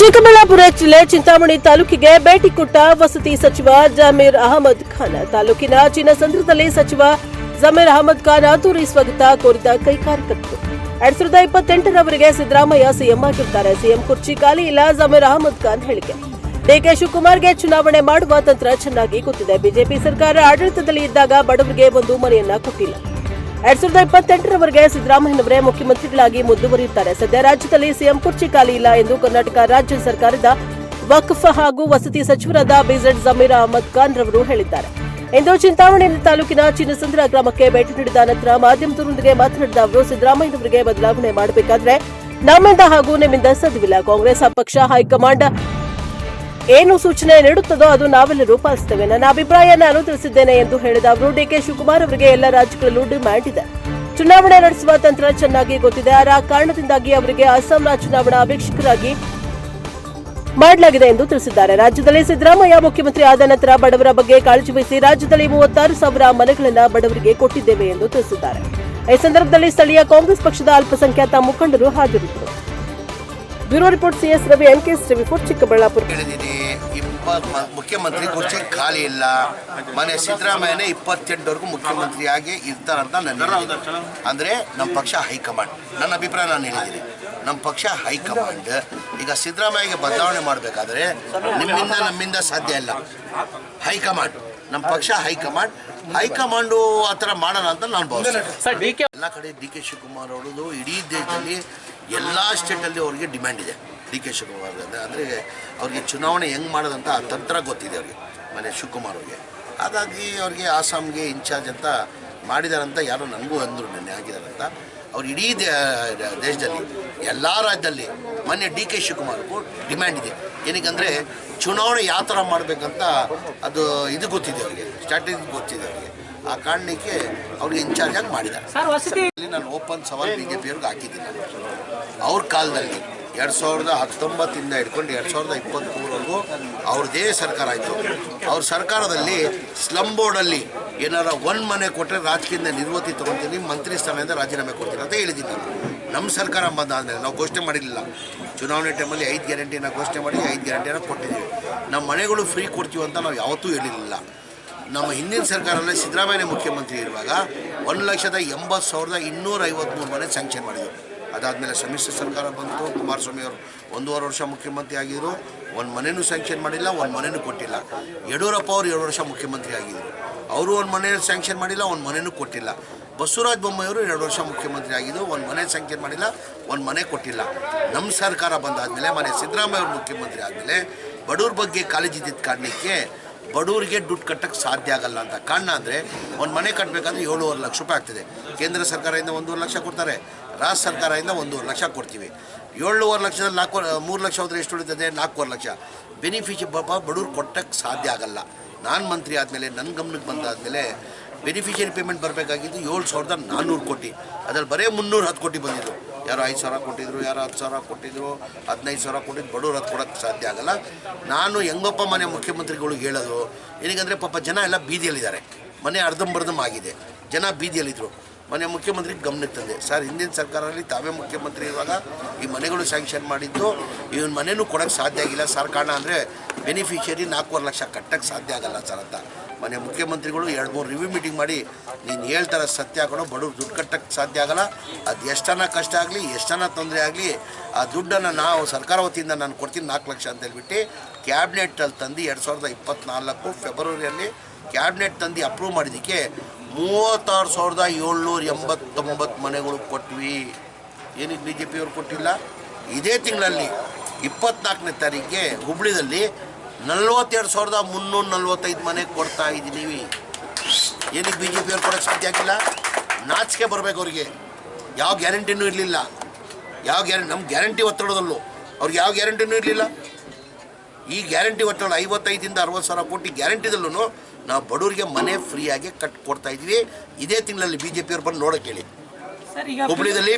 ಚಿಕ್ಕಬಳ್ಳಾಪುರ ಜಿಲ್ಲೆ ಚಿಂತಾಮಣಿ ತಾಲೂಕಿಗೆ ಭೇಟಿ ಕೊಟ್ಟ ವಸತಿ ಸಚಿವ ಜಮೀರ್ ಅಹಮದ್ ಖಾನ್. ತಾಲೂಕಿನ ಚಿನ್ನಸಂದ್ರದಲ್ಲಿ ಸಚಿವ ಜಮೀರ್ ಅಹಮದ್ ಖಾನ್ ಅದ್ದೂರಿ ಸ್ವಾಗತ ಕೋರಿದ ಕೈಗಾರಿಕರು. 2028ರವರೆಗೆ ಸಿದ್ದರಾಮಯ್ಯ ಸಿಎಂ ಆಗಿರ್ತಾರೆ. ಸಿಎಂ ಕುರ್ಚಿ ಖಾಲಿ ಇಲ್ಲ. ಜಮೀರ್ ಅಹಮದ್ ಖಾನ್ ಹೇಳಿಕೆ. ಡಿಕೆ ಶಿವಕುಮಾರ್ಗೆ ಚುನಾವಣೆ ಮಾಡುವ ತಂತ್ರ ಚೆನ್ನಾಗಿ ಗೊತ್ತಿದೆ. ಬಿಜೆಪಿ ಸರ್ಕಾರ ಆಡಳಿತದಲ್ಲಿ ಇದ್ದಾಗ ಬಡವರಿಗೆ ಒಂದು ಮನೆಯನ್ನ ಕೊಟ್ಟಿಲ್ಲ. 2028ರವರೆಗೆ ಸಿದ್ದರಾಮಯ್ಯನವರೇ ಮುಖ್ಯಮಂತ್ರಿಗಳಾಗಿ ಮುಂದುವರಿಯುತ್ತಾರೆ. ಸದ್ಯ ರಾಜ್ಯದಲ್ಲಿ ಸಿಎಂ ಕುರ್ಚಿ ಖಾಲಿ ಇಲ್ಲ ಎಂದು ಕರ್ನಾಟಕ ರಾಜ್ಯ ಸರ್ಕಾರದ ವಕ್ಫ್ ಹಾಗೂ ವಸತಿ ಸಚಿವರಾದ ಬಿಜೆಡ್ ಜಮೀರ್ ಅಹಮದ್ ಖಾನ್ ರವರು ಹೇಳಿದ್ದಾರೆ. ಇಂದು ಚಿಂತಾಮಣಿ ತಾಲೂಕಿನ ಚಿನ್ನಸಂದ್ರ ಗ್ರಾಮಕ್ಕೆ ಭೇಟಿ ನೀಡಿದ ನಂತರ ಮಾಧ್ಯಮದವರೊಂದಿಗೆ ಮಾತನಾಡಿದ ಅವರು, ಸಿದ್ದರಾಮಯ್ಯನವರಿಗೆ ಬದಲಾವಣೆ ಮಾಡಬೇಕಾದ್ರೆ ನಮ್ಮಿಂದ ಹಾಗೂ ನಿಮ್ಮಿಂದ ಸಾಧ್ಯವಿಲ್ಲ. ಕಾಂಗ್ರೆಸ್ ಪಕ್ಷ ಹೈಕಮಾಂಡ್ ಏನು ಸೂಚನೆ ನೀಡುತ್ತದೋ ಅದು ನಾವೆಲ್ಲರೂ ಪಾಲಿಸುತ್ತೇವೆ. ನನ್ನ ಅಭಿಪ್ರಾಯ ನಾನು ತಿಳಿಸಿದ್ದೇನೆ ಎಂದು ಹೇಳಿದ ಅವರು, ಡಿಕೆ ಶಿವಕುಮಾರ್ ಅವರಿಗೆ ಎಲ್ಲ ರಾಜ್ಯಗಳಲ್ಲೂ ಡಿಮ್ಯಾಂಡ್ ಇದೆ. ಚುನಾವಣೆ ನಡೆಸುವ ತಂತ್ರ ಚೆನ್ನಾಗಿ ಗೊತ್ತಿದೆ. ಆ ಕಾರಣದಿಂದಾಗಿ ಅವರಿಗೆ ಅಸ್ಸಾಂನ ಚುನಾವಣಾ ಅಧೀಕ್ಷಕರಾಗಿ ಮಾಡಲಾಗಿದೆ ಎಂದು ತಿಳಿಸಿದ್ದಾರೆ. ರಾಜ್ಯದಲ್ಲಿ ಸಿದ್ದರಾಮಯ್ಯ ಮುಖ್ಯಮಂತ್ರಿ ಆದ ನಂತರ ಬಡವರ ಬಗ್ಗೆ ಕಾಳಜಿ ವಹಿಸಿ ರಾಜ್ಯದಲ್ಲಿ 36,000 ಮನೆಗಳನ್ನು ಬಡವರಿಗೆ ಕೊಟ್ಟಿದ್ದೇವೆ ಎಂದು ತಿಳಿಸಿದ್ದಾರೆ. ಈ ಸಂದರ್ಭದಲ್ಲಿ ಸ್ಥಳೀಯ ಕಾಂಗ್ರೆಸ್ ಪಕ್ಷದ ಅಲ್ಪಸಂಖ್ಯಾತ ಮುಖಂಡರು ಹಾಜರಿದ್ದರು. Bureau report CS Ravi, MKS TV 4 Chikkaballapur. ಮುಖ್ಯಮಂತ್ರಿ ಕುರ್ಚಿ ಖಾಲಿ ಇಲ್ಲ. ಮನೆ ಸಿದ್ದರಾಮಯ್ಯನೇ 28ವರೆಗೂ ಮುಖ್ಯಮಂತ್ರಿಯಾಗಿ ಇರ್ತಾರಂತ ನನ್ನ ಅಂದರೆ ನಮ್ಮ ಪಕ್ಷ ಹೈಕಮಾಂಡ್. ನನ್ನ ಅಭಿಪ್ರಾಯ ನಾನು ಹೇಳಿದ್ದೀನಿ. ನಮ್ಮ ಪಕ್ಷ ಹೈಕಮಾಂಡ್ ಈಗ ಸಿದ್ದರಾಮಯ್ಯಗೆ ಬದಲಾವಣೆ ಮಾಡಬೇಕಾದ್ರೆ ನಿಮ್ಮಿಂದ ನಮ್ಮಿಂದ ಸಾಧ್ಯ ಇಲ್ಲ. ಹೈಕಮಾಂಡ್ ನಮ್ಮ ಪಕ್ಷ ಹೈಕಮಾಂಡು ಆ ಥರ ಮಾಡೋಣ ಅಂತ ನಾನು ಭಾವಿಸ್ತೇನೆ. ಎಲ್ಲ ಕಡೆ ಡಿಕೆ ಶಿವಕುಮಾರ್ ಅವರದು ಇಡೀ ದೇಶದಲ್ಲಿ ಎಲ್ಲ ಸ್ಟೇಟಲ್ಲಿ ಅವ್ರಿಗೆ ಡಿಮ್ಯಾಂಡ್ ಇದೆ. ಡಿಕೆ ಶಿವಕುಮಾರ್ ಅಂದರೆ ಅವ್ರಿಗೆ ಚುನಾವಣೆ ಹೆಂಗೆ ಮಾಡೋದಂತ ಆ ತಂತ್ರ ಗೊತ್ತಿದೆ ಅವ್ರಿಗೆ, ಮನೆ ಶಿವಕುಮಾರ್ ಅವ್ರಿಗೆ. ಹಾಗಾಗಿ ಅವ್ರಿಗೆ ಆಸಾಮ್ಗೆ ಇನ್ಚಾರ್ಜ್ ಅಂತ ಮಾಡಿದಾರಂತ ಯಾರೋ ನನಗೂ ಅಂದರು, ನೆನ್ನೆ ಆಗಿದಾರಂತ. ಅವ್ರು ಇಡೀ ದೇಶದಲ್ಲಿ ಎಲ್ಲ ರಾಜ್ಯದಲ್ಲಿ ಮೊನ್ನೆ ಡಿ ಕೆ ಶಿವಕುಮಾರ್ಗೂ ಡಿಮ್ಯಾಂಡ್ ಇದೆ. ಏನಕ್ಕಂದರೆ ಚುನಾವಣೆ ಯಾವ ಥರ ಮಾಡಬೇಕಂತ ಅದು ಇದು ಗೊತ್ತಿದೆ ಅವ್ರಿಗೆ, ಸ್ಟ್ರಾಟಜಿ ಗೊತ್ತಿದೆ ಅವ್ರಿಗೆ. ಆ ಕಾರಣಕ್ಕೆ ಅವ್ರಿಗೆ ಇನ್ಚಾರ್ಜ್ ಆಗಿ ಮಾಡಿದ್ದಾರೆ. ನಾನು ಓಪನ್ ಸವಾಲ್ ಬಿಜೆಪಿಯವ್ರಿಗೆ ಹಾಕಿದ್ದೀನಿ. ಅವ್ರ ಕಾಲದಲ್ಲಿ 2019ಇಂದ ಹಿಡ್ಕೊಂಡು 2023ವರೆಗೂ ಅವ್ರದ್ದೇ ಸರ್ಕಾರ ಆಯಿತು. ಅವ್ರ ಸರ್ಕಾರದಲ್ಲಿ ಸ್ಲಮ್ ಬೋರ್ಡಲ್ಲಿ ಏನಾರ ಒಂದು ಮನೆ ಕೊಟ್ಟರೆ ರಾಜಕೀಯದಿಂದ ನಿರ್ವೃತ್ತಿ ತೊಗೊತೀನಿ, ಮಂತ್ರಿ ಸ್ಥಾನದಿಂದ ರಾಜೀನಾಮೆ ಕೊಡ್ತೀನಿ ಅಂತ ಹೇಳಿದ್ದೀನಿ ನಾನು. ನಮ್ಮ ಸರ್ಕಾರ ಬಂದಾದಮೇಲೆ ನಾವು ಘೋಷಣೆ ಮಾಡಿರಲಿಲ್ಲ. ಚುನಾವಣೆ ಟೈಮಲ್ಲಿ 5 ಗ್ಯಾರಂಟಿನ ಘೋಷಣೆ ಮಾಡಿ 5 ಗ್ಯಾರಂಟಿನ ಕೊಟ್ಟಿದ್ದೀವಿ. ನಮ್ಮ ಮನೆಗಳು ಫ್ರೀ ಕೊಡ್ತೀವಿ ಅಂತ ನಾವು ಯಾವತ್ತೂ ಹೇಳಿರಲಿಲ್ಲ. ನಮ್ಮ ಹಿಂದಿನ ಸರ್ಕಾರದಲ್ಲಿ ಸಿದ್ದರಾಮಯ್ಯ ಮುಖ್ಯಮಂತ್ರಿ ಇರುವಾಗ 1,80,253 ಮನೆ ಸ್ಯಾಂಕ್ಷನ್ ಮಾಡಿದರು. ಅದಾದಮೇಲೆ ಸಮ್ಮಿಶ್ರ ಸರ್ಕಾರ ಬಂತು. ಕುಮಾರಸ್ವಾಮಿ ಅವರು 1.5 ವರ್ಷ ಮುಖ್ಯಮಂತ್ರಿ ಆಗಿದ್ದರು. ಒಂದು ಮನೆಯೂ ಸ್ಯಾಂಕ್ಷನ್ ಮಾಡಿಲ್ಲ, ಒಂದು ಮನೆಯೂ ಕೊಟ್ಟಿಲ್ಲ. ಯಡಿಯೂರಪ್ಪ ಅವರು 2 ವರ್ಷ ಮುಖ್ಯಮಂತ್ರಿ ಆಗಿದ್ದರು. ಅವರು ಒಂದು ಮನೆ ಸ್ಯಾಂಕ್ಷನ್ ಮಾಡಿಲ್ಲ, ಒಂದು ಮನೆಯೂ ಕೊಟ್ಟಿಲ್ಲ. ಬಸವರಾಜ ಬೊಮ್ಮಾಯಿಯವರು 2 ವರ್ಷ ಮುಖ್ಯಮಂತ್ರಿ ಆಗಿದ್ದು, ಒಂದು ಮನೆ ಸ್ಯಾಂಕ್ಷನ್ ಮಾಡಿಲ್ಲ, ಒಂದು ಮನೆ ಕೊಟ್ಟಿಲ್ಲ. ನಮ್ಮ ಸರ್ಕಾರ ಬಂದಾದಮೇಲೆ ಮನೆ ಸಿದ್ದರಾಮಯ್ಯ ಅವರು ಮುಖ್ಯಮಂತ್ರಿ ಆದಮೇಲೆ ಬಡವ್ರ ಬಗ್ಗೆ ಕಾಳಜಿ ಇದ್ದಿದ್ದ ಕಾರಣಕ್ಕೆ ಬಡವರಿಗೆ ದುಡ್ಡು ಕಟ್ಟಕ್ಕೆ ಸಾಧ್ಯ ಆಗಲ್ಲ ಅಂತ ಕಾರಣ ಅಂದರೆ, ಒಂದು ಮನೆ ಕಟ್ಟಬೇಕಾದ್ರೆ 7.5 ಲಕ್ಷ ರೂಪಾಯಿ ಆಗ್ತದೆ. ಕೇಂದ್ರ ಸರ್ಕಾರದಿಂದ 1.5 ಲಕ್ಷ ಕೊಡ್ತಾರೆ, ರಾಜ್ಯ ಸರ್ಕಾರದಿಂದ 1.5 ಲಕ್ಷ ಕೊಡ್ತೀವಿ. 7.5 ಲಕ್ಷದಲ್ಲಿ 3 ಲಕ್ಷ ಹೋದರೆ ಎಷ್ಟು ಉಳಿತದೆ? 4.5 ಲಕ್ಷ. ಬೆನಿಫಿಷಿ ಬಡವ್ರು ಕೊಟ್ಟಕ್ಕೆ ಸಾಧ್ಯ ಆಗಲ್ಲ. ನಾನು ಮಂತ್ರಿ ಆದಮೇಲೆ ನನ್ನ ಗಮನಕ್ಕೆ ಬಂದಾದಮೇಲೆ ಬೆನಿಫಿಷಿಯರಿ ಪೇಮೆಂಟ್ ಬರಬೇಕಾಗಿದ್ದು 7,400 ಕೋಟಿ. ಅದರಲ್ಲಿ ಬರೀ 310 ಕೋಟಿ ಬಂದಿದ್ದು. ಯಾರೋ 5,000 ಕೊಟ್ಟಿದ್ರು, ಯಾರೋ 10,000 ಕೊಟ್ಟಿದ್ರು, 15,000 ಕೊಟ್ಟಿದ್ದು. ಬಡವ್ರು ಅದು ಕೊಡೋಕ್ಕೆ ಸಾಧ್ಯ ಆಗಲ್ಲ. ನಾನು ಹೆಂಗಪ್ಪ ಮನೆ ಮುಖ್ಯಮಂತ್ರಿಗಳಿಗೆ ಹೇಳೋದು ಏನಕ್ಕಂದರೆ, ಪಾಪ ಜನ ಎಲ್ಲ ಬೀದಿಯಲ್ಲಿದ್ದಾರೆ. ಮನೆ ಅರ್ಧಂಬರ್ಧಂ ಆಗಿದೆ, ಜನ ಬೀದಿಯಲ್ಲಿದ್ದರು. ಮನೆ ಮುಖ್ಯಮಂತ್ರಿಗೆ ಗಮನಕ್ಕೆ ತಂದೆ, ಸರ್ ಹಿಂದಿನ ಸರ್ಕಾರದಲ್ಲಿ ತಾವೇ ಮುಖ್ಯಮಂತ್ರಿ ಇರುವಾಗ ಈ ಮನೆಗಳು ಸ್ಯಾಂಕ್ಷನ್ ಮಾಡಿದ್ದು, ಇವನ್ ಮನೆಯೂ ಕೊಡೋಕ್ಕೆ ಸಾಧ್ಯ ಆಗಿಲ್ಲ ಸರ್. ಕಾರಣ ಅಂದರೆ ಬೆನಿಫಿಷಿಯರಿ 4.5 ಲಕ್ಷ ಕಟ್ಟಕ್ಕೆ ಸಾಧ್ಯ ಆಗಲ್ಲ ಸರ್ ಅಂತ ಮನೆ ಮುಖ್ಯಮಂತ್ರಿಗಳು 2-3 ರಿವ್ಯೂ ಮೀಟಿಂಗ್ ಮಾಡಿ ನೀನು ಹೇಳ್ತಾರೆ ಸತ್ಯ ಹಾಕೋಣ, ಬಡವ್ರು ದುಡ್ಡು ಕಟ್ಟಕ್ಕೆ ಸಾಧ್ಯ ಆಗಲ್ಲ. ಅದು ಎಷ್ಟನ್ನ ಕಷ್ಟ ಆಗಲಿ, ಎಷ್ಟನ್ನ ತೊಂದರೆ ಆಗಲಿ, ಆ ದುಡ್ಡನ್ನು ನಾವು ಸರ್ಕಾರ ವತಿಯಿಂದ ನಾನು ಕೊಡ್ತೀನಿ 4 ಲಕ್ಷ ಅಂತ ಹೇಳ್ಬಿಟ್ಟು ಕ್ಯಾಬಿನೆಟಲ್ಲಿ ತಂದು 2024 ಫೆಬ್ರವರಿಯಲ್ಲಿ ಕ್ಯಾಬಿನೆಟ್ ತಂದು ಅಪ್ರೂವ್ ಮಾಡಿದ್ದಕ್ಕೆ 36,789 ಮನೆಗಳು ಕೊಟ್ವಿ. ಏನಕ್ಕೆ ಬಿ ಜೆ ಪಿಯವ್ರು ಕೊಟ್ಟಿಲ್ಲ? ಇದೇ ತಿಂಗಳಲ್ಲಿ 24ನೇ ತಾರೀಕಿಗೆ ಹುಬ್ಳಿದಲ್ಲಿ 42,345 ಮನೆ ಕೊಡ್ತಾ ಇದ್ದೀವಿ. ಏನಕ್ಕೆ ಬಿ ಜೆ ಪಿಯವ್ರು ಕೊಡೋಕ್ಕೆ ಸಾಧ್ಯ ಆಗಿಲ್ಲ? ನಾಚಿಕೆ ಬರಬೇಕು ಅವ್ರಿಗೆ. ಯಾವ ಗ್ಯಾರಂಟಿನೂ ಇರಲಿಲ್ಲ. ನಮ್ಮ ಗ್ಯಾರಂಟಿ ಒತ್ತಡದಲ್ಲೂ ಅವ್ರಿಗೆ ಯಾವ ಗ್ಯಾರಂಟಿನೂ ಇರಲಿಲ್ಲ. ಈ ಗ್ಯಾರಂಟಿ ಒತ್ತಡ 55,000 60 ಸಾವಿರ ಕೋಟಿ ಗ್ಯಾರಂಟಿದಲ್ಲೂ ನಾವು ಬಡವರಿಗೆ ಮನೆ ಫ್ರೀಯಾಗಿ ಕೊಡ್ತಾ ಇದ್ದೀವಿ. ಇದೇ ತಿಂಗಳಲ್ಲಿ ಬಿ ಜೆ ಪಿಯವ್ರು ಬಂದು ನೋಡೋಕ್ಕೆ ಹೇಳಿ ಹುಬ್ಳಿದಲ್ಲಿ